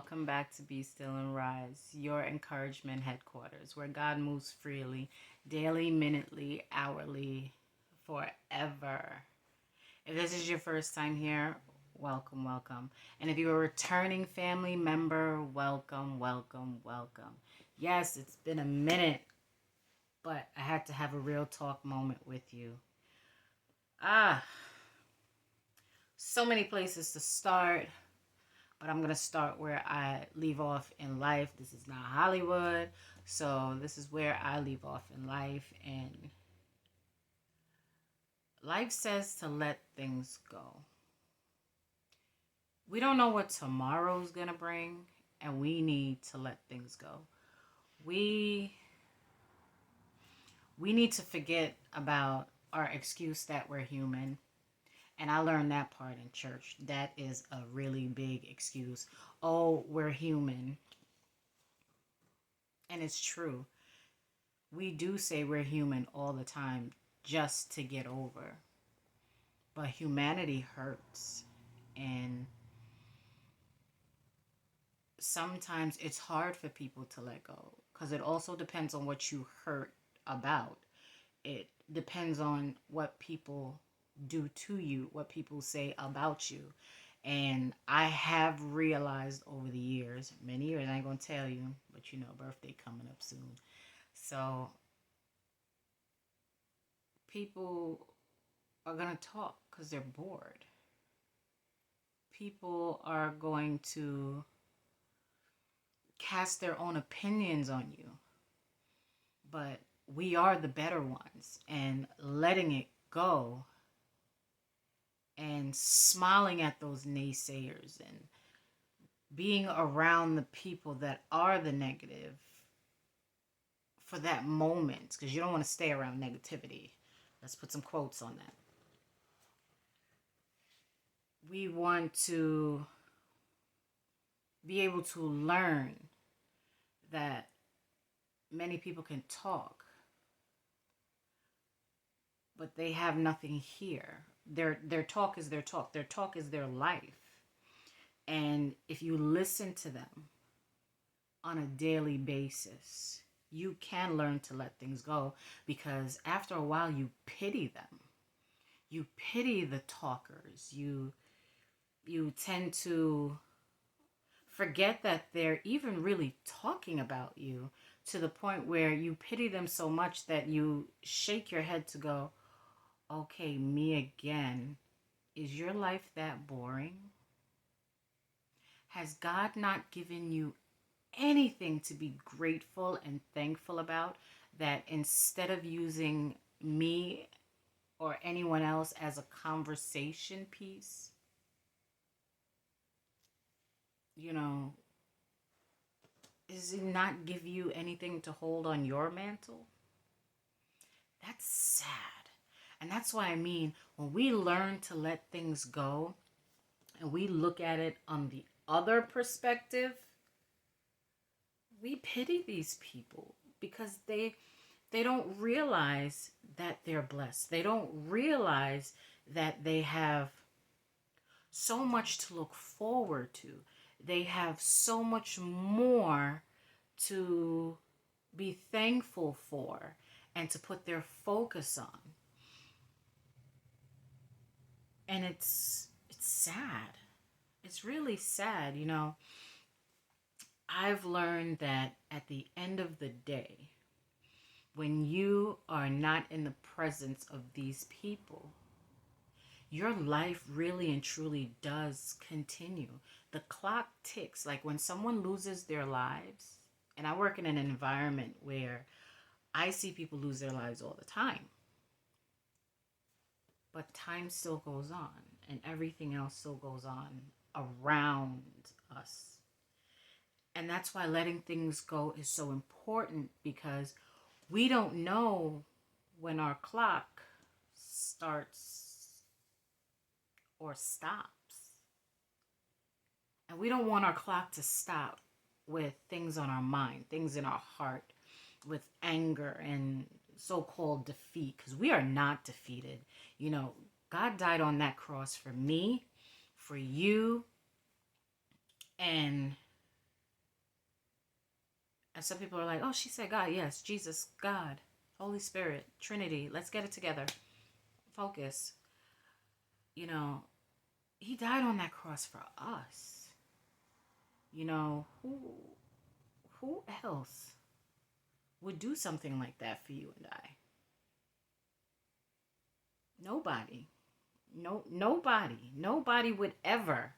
welcome back to Be Still and Rise, your encouragement headquarters, where God moves freely, daily, minutely, hourly, forever. If this is your first time here, welcome, welcome. And if you're a returning family member, welcome, welcome, welcome. Yes, it's been a minute, but I had to have a real talk moment with you. Ah, so many places to start. But I'm going to start where I leave off in life. This is not Hollywood. So this is where I leave off in life. And life says to let things go. We don't know what tomorrow's going to bring. And we need to let things go. We need to forget about our excuse that we're human. And I learned that part in church. That is a really big excuse. Oh, we're human. And it's true. We do say we're human all the time just to get over. But humanity hurts. And sometimes it's hard for people to let go. Because it also depends on what you hurt about. It depends on what people do to you, what people say about you. And I have realized over the years, many years, I ain't going to tell you, but you know, birthday coming up soon. So people are going to talk because they're bored. People are going to cast their own opinions on you. But we are the better ones. And letting it go and smiling at those naysayers and being around the people that are the negative for that moment, because you don't want to stay around negativity. Let's put some quotes on that. We want to be able to learn that many people can talk, but they have nothing here. Their talk is their talk. Their talk is their life. And if you listen to them on a daily basis, you can learn to let things go, because after a while you pity them. You pity the talkers. You tend to forget that they're even really talking about you, to the point where you pity them so much that you shake your head to go, okay, me again. Is your life that boring? Has God not given you anything to be grateful and thankful about, that instead of using me or anyone else as a conversation piece, you know, does it not give you anything to hold on your mantle? That's sad. And that's why I mean, when we learn to let things go and we look at it on the other perspective, we pity these people because they don't realize that they're blessed. They don't realize that they have so much to look forward to. They have so much more to be thankful for and to put their focus on. And it's sad. It's really sad, you know. I've learned that at the end of the day, when you are not in the presence of these people, your life really and truly does continue. The clock ticks. Like when someone loses their lives, and I work in an environment where I see people lose their lives all the time. But time still goes on, and everything else still goes on around us. And that's why letting things go is so important, because we don't know when our clock starts or stops. And we don't want our clock to stop with things on our mind, things in our heart, with anger and so-called defeat, because we are not defeated. You know, God died on that cross for me, for you, and And some people are like, oh, she said God. Yes, Jesus, God, Holy Spirit, Trinity. Let's get it together. Focus. You know, he died on that cross for us. You know, who else would do something like that for you and I? Nobody. No, nobody. Nobody would ever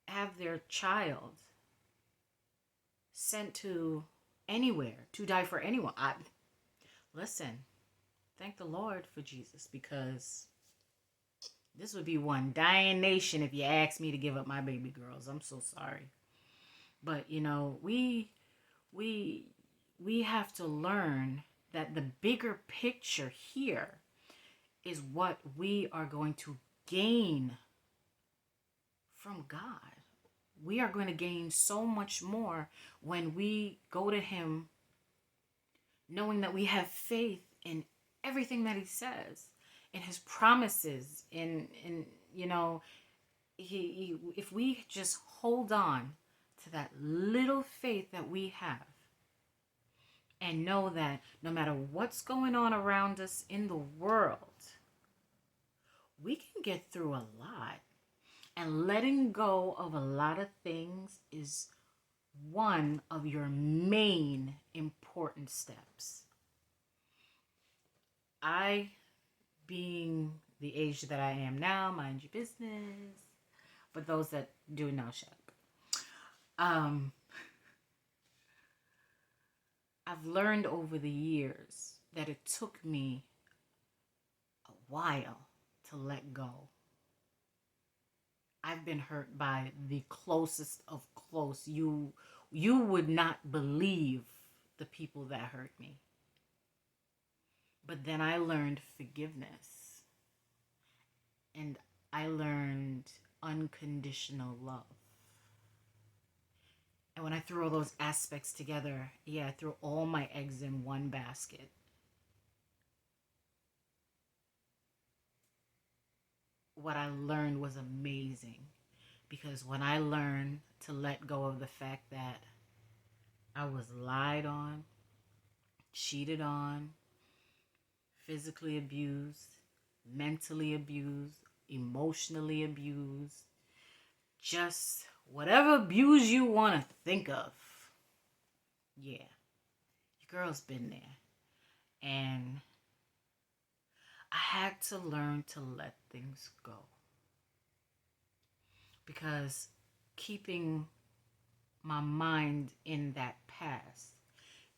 have their child sent to anywhere to die for anyone. Listen, thank the Lord for Jesus, because this would be one dying nation if you asked me to give up my baby girls. I'm so sorry. But you know, we we have to learn that the bigger picture here is what we are going to gain from God. We are going to gain so much more when we go to him knowing that we have faith in everything that he says, in his promises, in you know, he if we just hold on to that little faith that we have and know that no matter what's going on around us in the world, we can get through a lot. And letting go of a lot of things is one of your main important steps. I, being the age that I am now, mind your business. For those that do know, shut up. I've learned over the years that it took me a while to let go. I've been hurt by the closest of close. You would not believe the people that hurt me. But then I learned forgiveness. And I learned unconditional love. And when I threw all those aspects together, yeah, I threw all my eggs in one basket. What I learned was amazing. Because when I learned to let go of the fact that I was lied on, cheated on, physically abused, mentally abused, emotionally abused, just whatever abuse you want to think of. Yeah, your girl's been there. And I had to learn to let things go. Because keeping my mind in that past,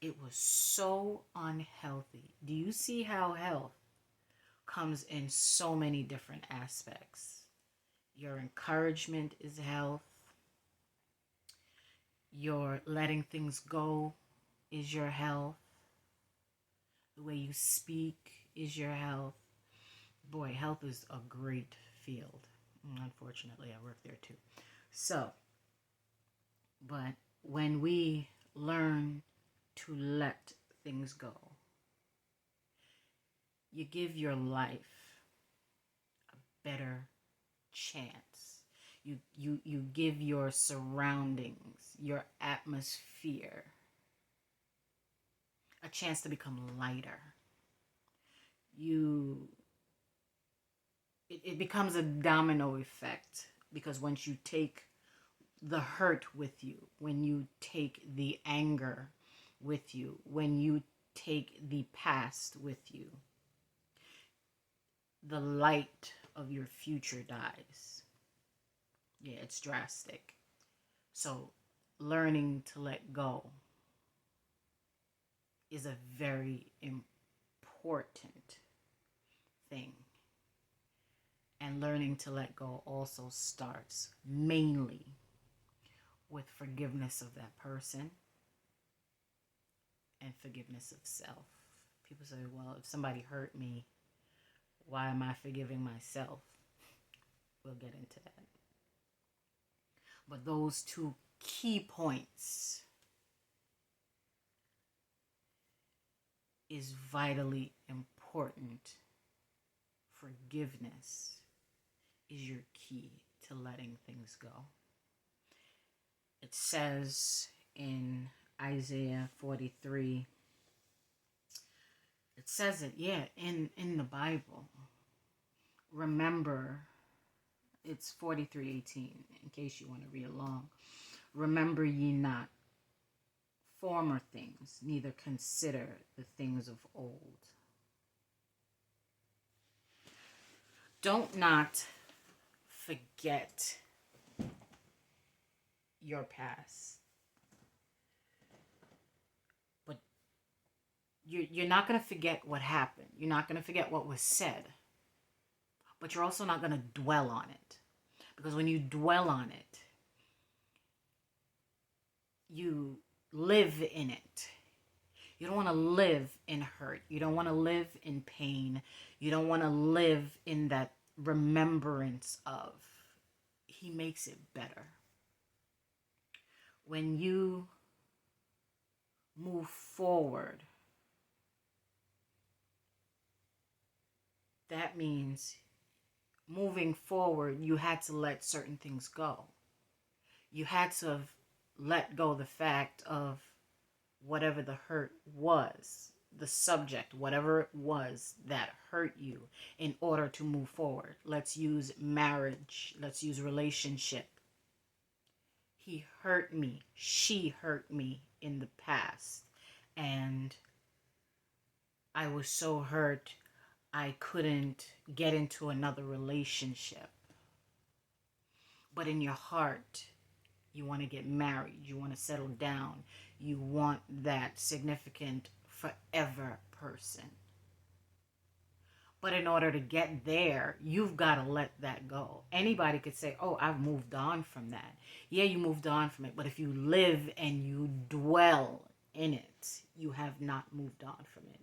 it was so unhealthy. Do you see how health comes in so many different aspects? Your encouragement is health. Your letting things go is your health. The way you speak is your health. Boy, health is a great field. Unfortunately, I work there too. So, but when we learn to let things go, you give your life a better chance. You give your surroundings, your atmosphere, a chance to become lighter. It becomes a domino effect, because once you take the hurt with you, when you take the anger with you, when you take the past with you, the light of your future dies. Yeah, it's drastic. So learning to let go is a very important thing. And learning to let go also starts mainly with forgiveness of that person and forgiveness of self. People say, well, if somebody hurt me, why am I forgiving myself? We'll get into that. But those two key points is vitally important. Forgiveness is your key to letting things go. It says in Isaiah 43. It says it, yeah, in the Bible. Remember, it's 43:18, in case you want to read along. Remember ye not former things, neither consider the things of old. Don't not forget your past. But you're not going to forget what happened. You're not going to forget what was said. But you're also not going to dwell on it. Because when you dwell on it, you live in it. You don't want to live in hurt. You don't want to live in pain. You don't want to live in that remembrance of. He makes it better. When you move forward, that means moving forward, you had to let certain things go. You had to have let go the fact of whatever the hurt was, the subject, whatever it was that hurt you, in order to move forward. Let's use marriage. Let's use relationship. He hurt me. She hurt me in the past. And I was so hurt, I couldn't get into another relationship. But in your heart, you want to get married. You want to settle down. You want that significant forever person. But in order to get there, you've got to let that go. Anybody could say, oh, I've moved on from that. Yeah, you moved on from it. But if you live and you dwell in it, you have not moved on from it.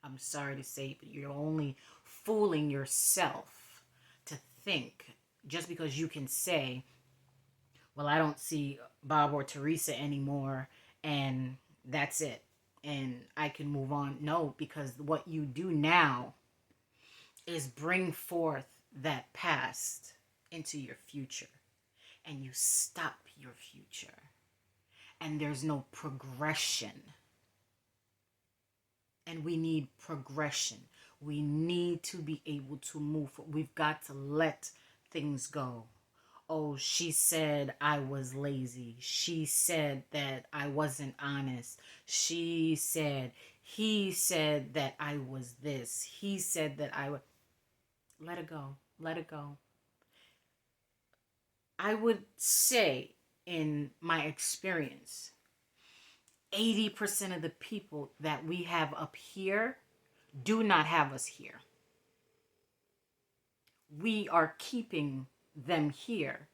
I'm sorry to say, but you're only fooling yourself to think, just because you can say, well, I don't see Bob or Teresa anymore, and that's it, and I can move on. No, because what you do now is bring forth that past into your future, and you stop your future, and there's no progression. And we need progression. We need to be able to move. We've got to let things go. Oh, she said I was lazy. She said that I wasn't honest. She said, he said that I was this. He said that I would. Let it go. Let it go. I would say, in my experience, 80% of the people that we have up here do not have us here. We are keeping them here,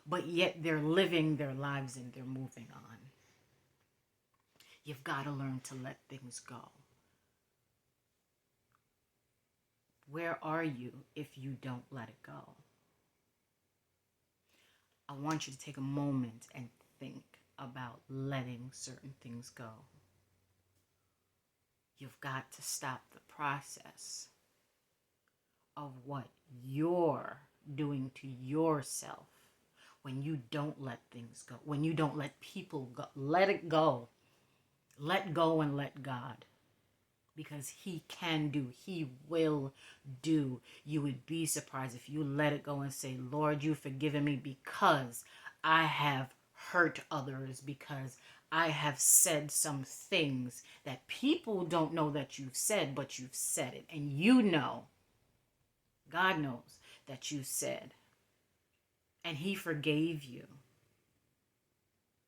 but yet they're living their lives and they're moving on. You've got to learn to let things go. Where are you if you don't let it go? I want you to take a moment and think about letting certain things go. You've got to stop the process of what you're doing to yourself when you don't let things go, when you don't let people go. Let it go. Let go and let God. Because he can do, he will do. You would be surprised if you let it go and say, Lord, you've forgiven me because I have hurt others, because I have said some things that people don't know that you've said, but you've said it. And you know, God knows that you said, and he forgave you.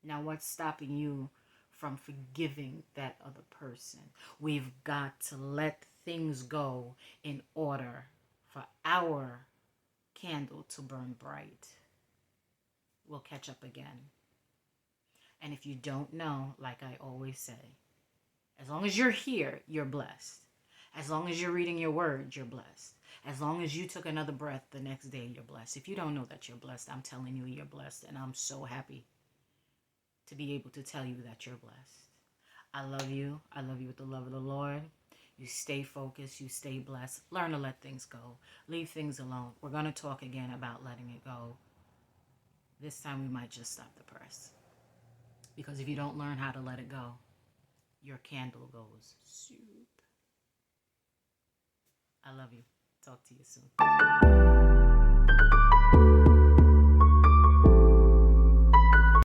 Now what's stopping you from forgiving that other person? We've got to let things go in order for our candle to burn bright. We'll catch up again. And if you don't know, like I always say, as long as you're here, you're blessed. As long as you're reading your word, you're blessed. As long as you took another breath the next day, you're blessed. If you don't know that you're blessed, I'm telling you, you're blessed. And I'm so happy to be able to tell you that you're blessed. I love you. I love you with the love of the Lord. You stay focused. You stay blessed. Learn to let things go. Leave things alone. We're going to talk again about letting it go. This time we might just stop the press. Because if you don't learn how to let it go, your candle goes soup. I love you. Talk to you soon.